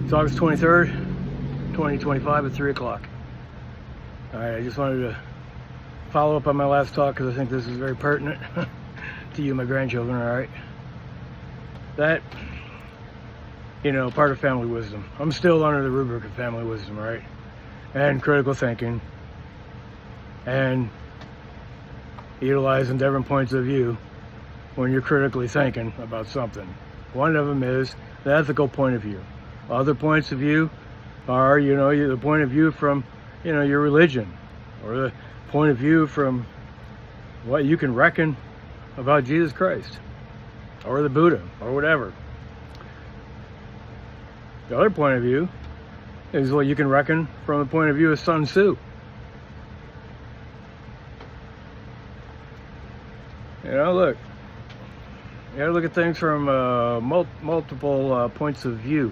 It's August 23rd, 2025 at 3 o'clock. All right, I just wanted to follow up on my last talk because I think this is very pertinent to you, my grandchildren, all right? That, part of family wisdom. I'm still under the rubric of family wisdom, right? And critical thinking. And utilizing different points of view when you're critically thinking about something. One of them is the ethical point of view. Other points of view are, the point of view from, your religion, or the point of view from what you can reckon about Jesus Christ, or the Buddha, or whatever. The other point of view is what you can reckon from the point of view of Sun Tzu. Look, you gotta look at things from multiple points of view.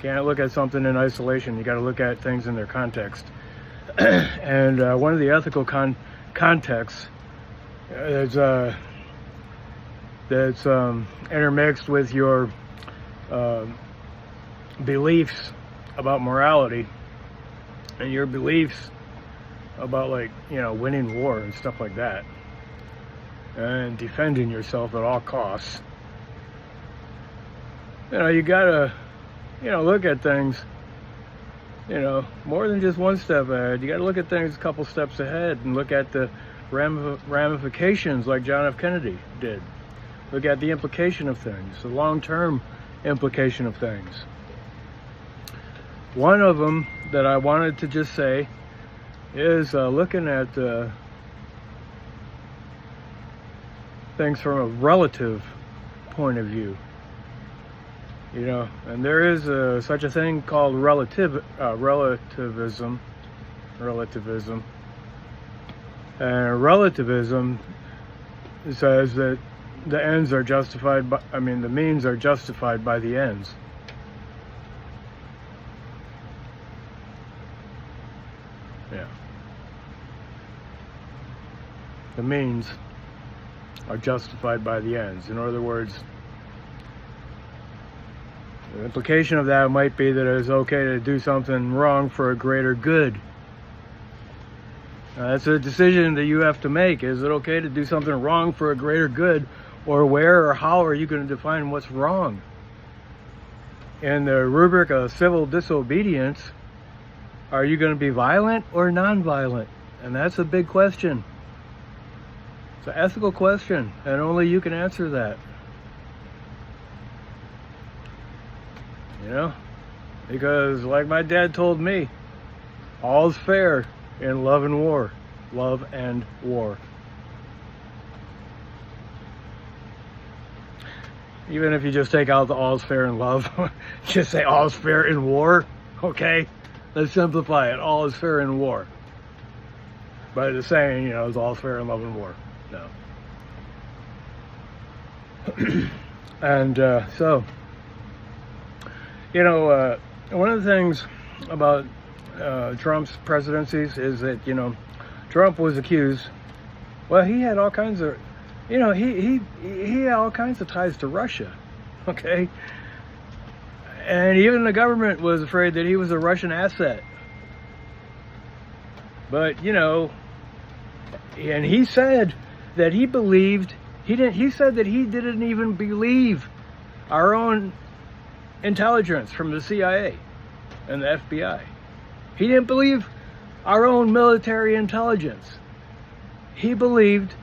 Can't look at something in isolation. You got to look at things in their context. And one of the ethical contexts that's intermixed with your beliefs about morality and your beliefs about, winning war and stuff like that, and defending yourself at all costs. You gotta look at things, more than just one step ahead. You got to look at things a couple steps ahead and look at the ramifications like John F. Kennedy did. Look at the implication of things, the long-term implication of things. One of them that I wanted to just say is looking at things from a relative point of view. And there is such a thing called relativism. And relativism says that the ends are justified by, the means are justified by the ends. Yeah. The means are justified by the ends. In other words, the implication of that might be that it's okay to do something wrong for a greater good. That's a decision that you have to make. Is it okay to do something wrong for a greater good? Or where or how are you going to define what's wrong? In the rubric of civil disobedience, are you going to be violent or non-violent? And that's a big question. It's an ethical question, and only you can answer that. Because like my dad told me, all's fair in love and war. Love and war. Even if you just take out the all's fair in love, just say all's fair in war, okay? Let's simplify it. All is fair in war. But it's saying, it's all's fair in love and war. No. And so... one of the things about Trump's presidencies is that, Trump was accused, he had all kinds of, he had all kinds of ties to Russia, okay? And even the government was afraid that he was a Russian asset. But, and he said that he believed, he said that he didn't even believe our own intelligence from the CIA and the FBI. He didn't believe our own military intelligence. He believed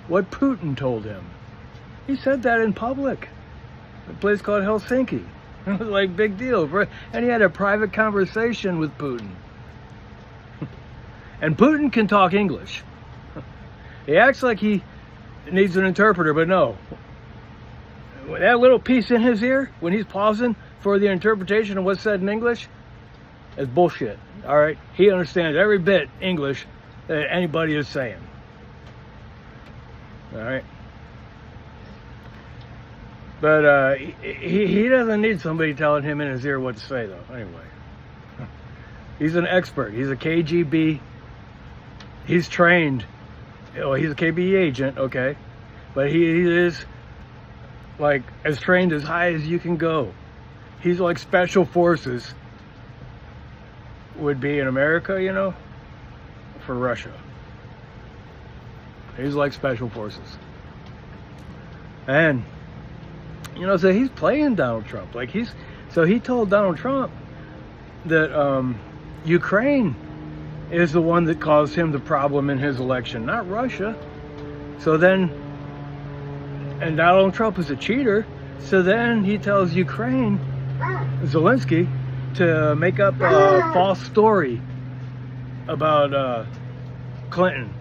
what Putin told him. He said that in public. A place called Helsinki. It was like big deal. And he had a private conversation with Putin. And Putin can talk English. He acts like he needs an interpreter, but no. That little piece in his ear, when he's pausing for the interpretation of what's said in English, is bullshit. All right? He understands every bit English that anybody is saying. All right? But he doesn't need somebody telling him in his ear what to say, though. Anyway. He's an expert. He's a KGB. He's trained. Well, he's a KGB agent, okay? But he is, like, as trained as high as you can go. he's like special forces would be in America, you know, for Russia. He's like special forces. And, you know, so he's playing Donald Trump. Like he told Donald Trump that Ukraine is the one that caused him the problem in his election, not Russia. So then, and Donald Trump is a cheater. So then he tells Ukraine, Zelensky, to make up a false story about Clinton,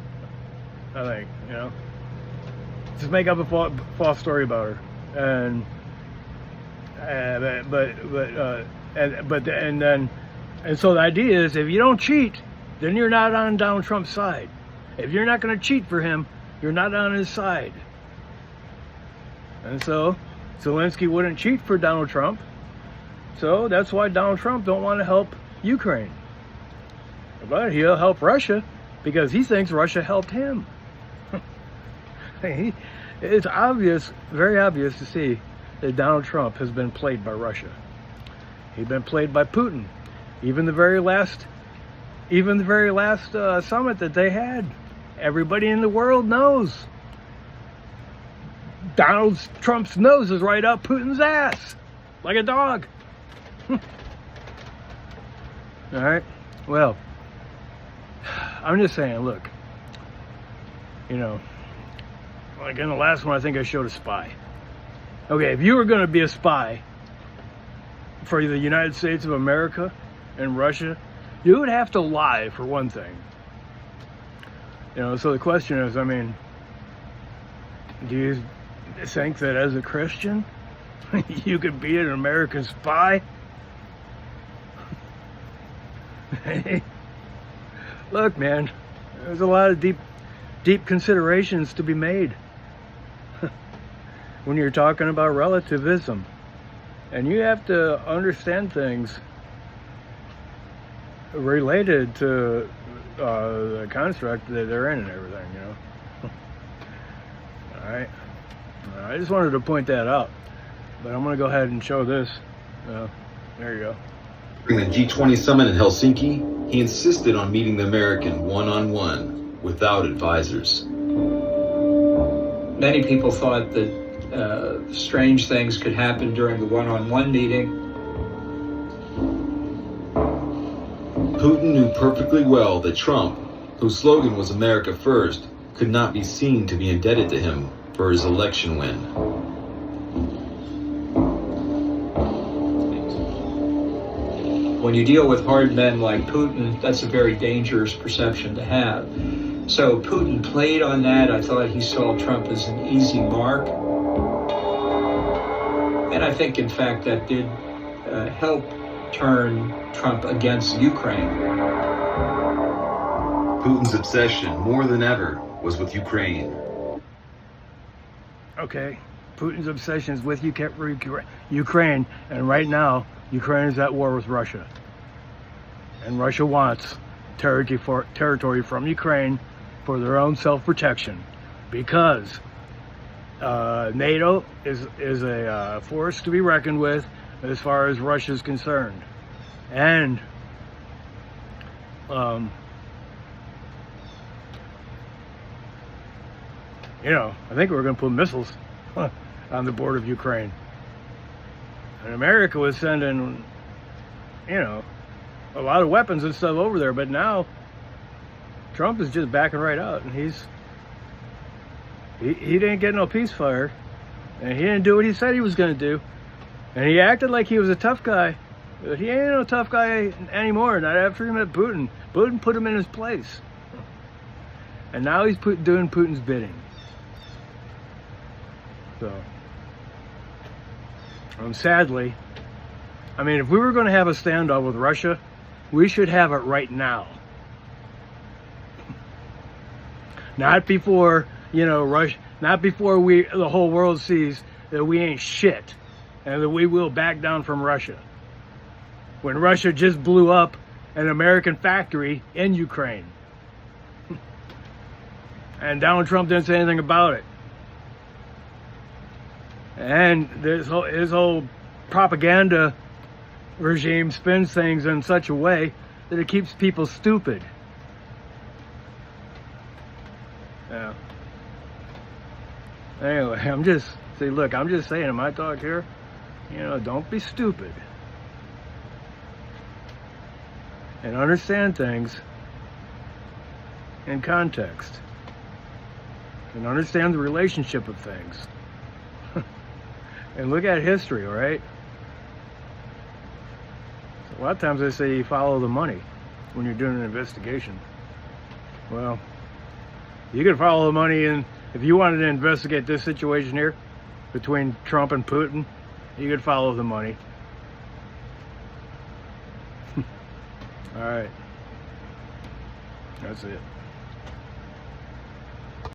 I think, you know. Just make up a false story about her. And so the idea is, if you don't cheat, then you're not on Donald Trump's side. If you're not going to cheat for him, you're not on his side. And so Zelensky wouldn't cheat for Donald Trump. So that's why Donald Trump don't want to help Ukraine. But he'll help Russia because he thinks Russia helped him. It's obvious, very obvious to see that Donald Trump has been played by Russia. He's been played by Putin. Even the very last summit that they had, everybody in the world knows. Donald Trump's nose is right up Putin's ass, like a dog. All right. Well, I'm just saying, look, you know, like in the last one, I think I showed a spy. Okay, if you were going to be a spy for the United States of America and Russia, you would have to lie, for one thing. You know, so the question is, I mean, do you think that as a Christian, you could be an American spy? Look, man, there's a lot of deep considerations to be made when you're talking about relativism. And you have to understand things related to the construct that they're in and everything, you know. All right. I just wanted to point that out. But I'm going to go ahead and show this. There you go. During the G20 summit in Helsinki, he insisted on meeting the American one-on-one without advisors. Many people thought that strange things could happen during the one-on-one meeting. Putin knew perfectly well that Trump, whose slogan was America First, could not be seen to be indebted to him for his election win. When you deal with hard men like Putin, that's a very dangerous perception to have. So Putin played on that. I thought he saw Trump as an easy mark. And I think, in fact, that did help turn Trump against Ukraine. Putin's obsession, more than ever, was with Ukraine. Okay, Putin's obsession is with Ukraine, and right now, Ukraine is at war with Russia. And Russia wants territory from Ukraine for their own self-protection, because NATO is a force to be reckoned with as far as Russia is concerned. And you know, I think we're going to put missiles on the border of Ukraine. And America was sending, you know, a lot of weapons and stuff over there, but now Trump is just backing right out, and he didn't get no ceasefire, and he didn't do what he said he was going to do, and he acted like he was a tough guy, but he ain't no tough guy anymore. Not after he met Putin. Putin put him in his place, and now he's doing Putin's bidding. So, sadly, I mean, if we were going to have a standoff with Russia, we should have it right now. Not before, you know, not before the whole world sees that we ain't shit and that we will back down from Russia. When Russia just blew up an American factory in Ukraine. And Donald Trump didn't say anything about it. And his whole propaganda regime spins things in such a way that it keeps people stupid. Yeah. Anyway, I'm just saying in my talk here, don't be stupid. And understand things in context. And understand the relationship of things. And look at history, all right? A lot of times they say you follow the money when you're doing an investigation. Well, you could follow the money, and if you wanted to investigate this situation here between Trump and Putin, you could follow the money. All right. That's it.